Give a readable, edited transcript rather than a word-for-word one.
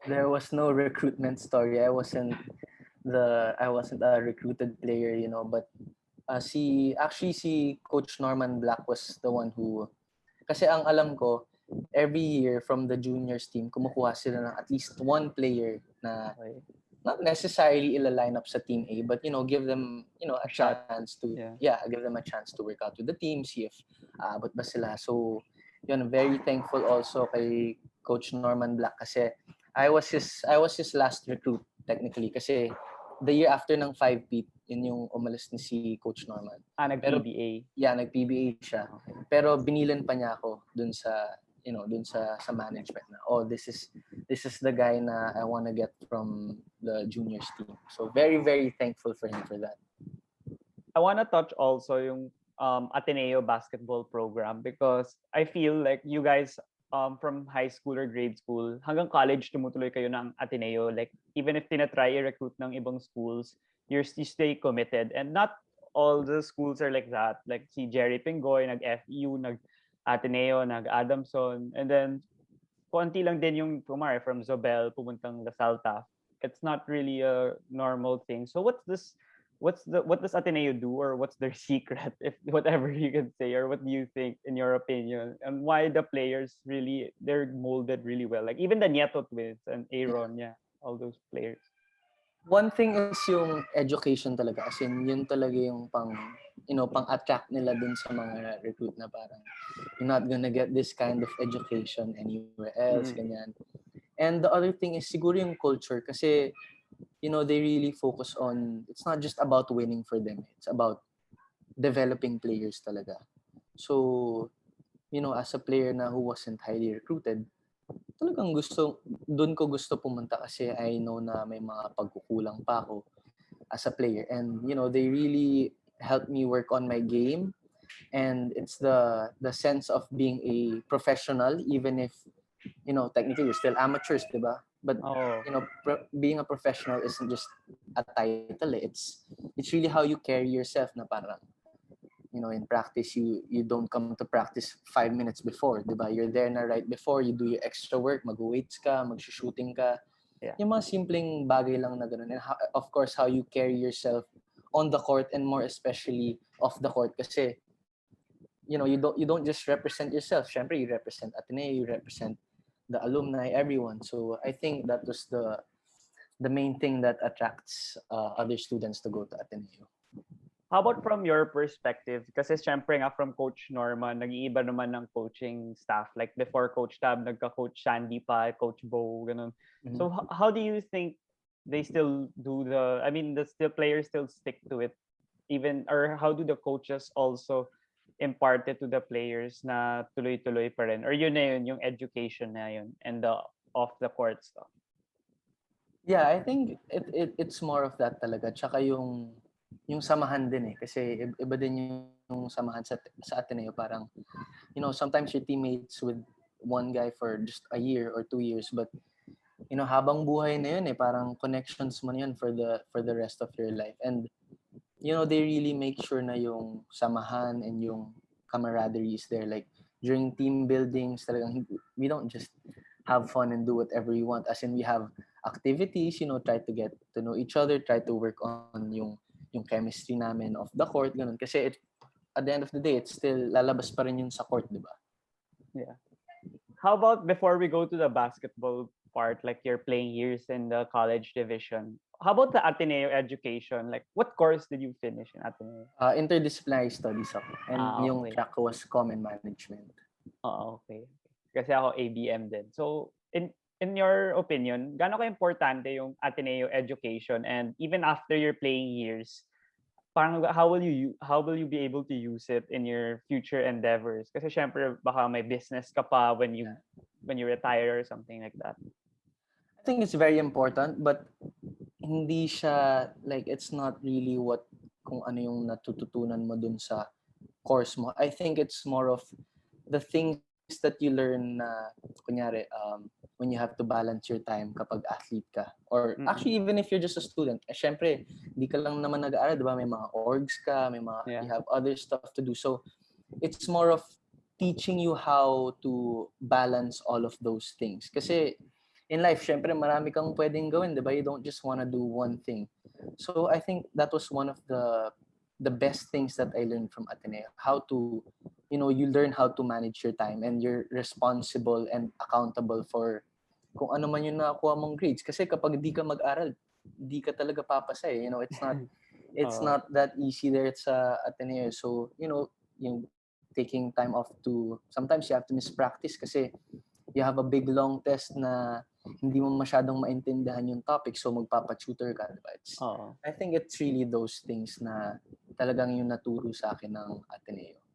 There was no recruitment story. I wasn't a recruited player, but si Coach Norman Black was the one who, kasi ang alam ko, every year from the juniors team, kumukuha sila ng at least one player na Okay. not necessarily ila-line up sa team A, but give them, a A shot. chance to, Yeah. give them a chance to work out with the team, see if aabot ba sila. So, yun, very thankful also kay Coach Norman Black kasi I was his last recruit technically kasi the year after ng 5-peat, yun yung umalis ni si Coach Norman. Pero Nag-PBA. yeah, nag-PBA siya. Okay. Pero binilan pa niya ako dun sa management na, this is the guy na I want to get from the juniors team. So very, very thankful for him for that. I want to touch also yung Ateneo basketball program because I feel like you guys from high school or grade school hanggang college tumutuloy kayo ng Ateneo, like even if tinatry i-recruit ng ibang schools, you stay committed, and not all the schools are like that. Like si Jerry Pingoy nag-FU, nag-Ateneo, nag-Adamson, and then konti lang din yung kumare from Zobel pumuntang Lasal Taft. It's not really a normal thing. So what does Ateneo do, or what's their secret, if whatever you can say, or what do you think in your opinion, and why the players really they're molded really well, like even the Nieto twins and Aaron, yeah, all those players. One thing is yung education talaga, as in yun talaga yung pang-attract nila dun sa mga recruit na parang you're not gonna get this kind of education anywhere else, ganyan. And the other thing is siguro yung culture kasi they really focus on, it's not just about winning for them, it's about developing players talaga. So, as a player na who wasn't highly recruited, talagang doon ko gusto pumunta kasi I know na may mga pagkukulang pa ako as a player. And, they really helped me work on my game. And it's the sense of being a professional, even if, technically you're still amateurs, diba? But, being a professional isn't just a title. It's really how you carry yourself na parang, in practice, you don't come to practice 5 minutes before, diba? You're there na right before, you do your extra work, mag-weights ka, mag-shooting ka. Yeah. Yung mga simpleng bagay lang na ganun. And of course, how you carry yourself on the court, and more especially off the court. Kasi, you don't just represent yourself. Syempre, you represent Ateneo, you represent the alumni, everyone. So I think that was the main thing that attracts other students to go to Ateneo. How about from your perspective? Kasi syempre nga from Coach Norman, nag-iiba naman ng coaching staff. Like before Coach Tab, nagka-Coach Sandy pa, Coach Bo, ganun. Mm-hmm. So how do you think they still do the players still stick to it? Even, or how do the coaches also impart it to the players na tuloy-tuloy pa rin? Or yun na yun, yung education na yun, and the off-the-court stuff? Yeah, I think it's more of that talaga. Tsaka yung samahan din eh. Kasi iba din yung samahan sa Ateneo. Parang, sometimes you're teammates with one guy for just a year or 2 years. But, habang buhay na yun eh, parang connections mo na yun for the rest of your life. And, they really make sure na yung samahan and yung camaraderie is there. Like, during team buildings, talagang, we don't just have fun and do whatever we want. As in, we have activities, try to get to know each other, try to work on yung chemistry namin off the court, ganun. Kasi at the end of the day, it's still lalabas pa rin yun sa court, di ba? Yeah. How about before we go to the basketball part, like your playing years in the college division, how about the Ateneo education? Like, what course did you finish in Ateneo? Interdisciplinary studies ako. And yung track ko was common management. Okay. Kasi ako ABM din. So, in your opinion, gaano ka-importante yung Ateneo education, and even after your playing years, parang how will you be able to use it in your future endeavors? Kasi syempre baka may business ka pa when you retire or something like that. I think it's very important, but hindi siya, like, it's not really kung ano yung natututunan mo dun sa course mo. I think it's more of the things that you learn na, kunyari, when you have to balance your time kapag athlete ka. Or actually, even if you're just a student, syempre, di ka lang naman nag-aaral, diba? May mga orgs ka, you have other stuff to do. So, it's more of teaching you how to balance all of those things. Kasi, in life, syempre marami kang pwedeng gawin, di ba? You don't just wanna do one thing. So I think that was one of the best things that I learned from Ateneo. How to, you learn how to manage your time and you're responsible and accountable for kung ano man yung nakakuha mong grades. Kasi kapag di ka mag-aral, di ka talaga papasa eh. It's Oo. not that easy there sa Ateneo. So, yung taking time off to, sometimes you have to miss practice kasi you have a big long test na hindi mo masyadong maintindihan yung topic, so magpapa-tutor ka, diba? Oo. I think it's really those things na talagang yung naturo sa akin ng Ateneo.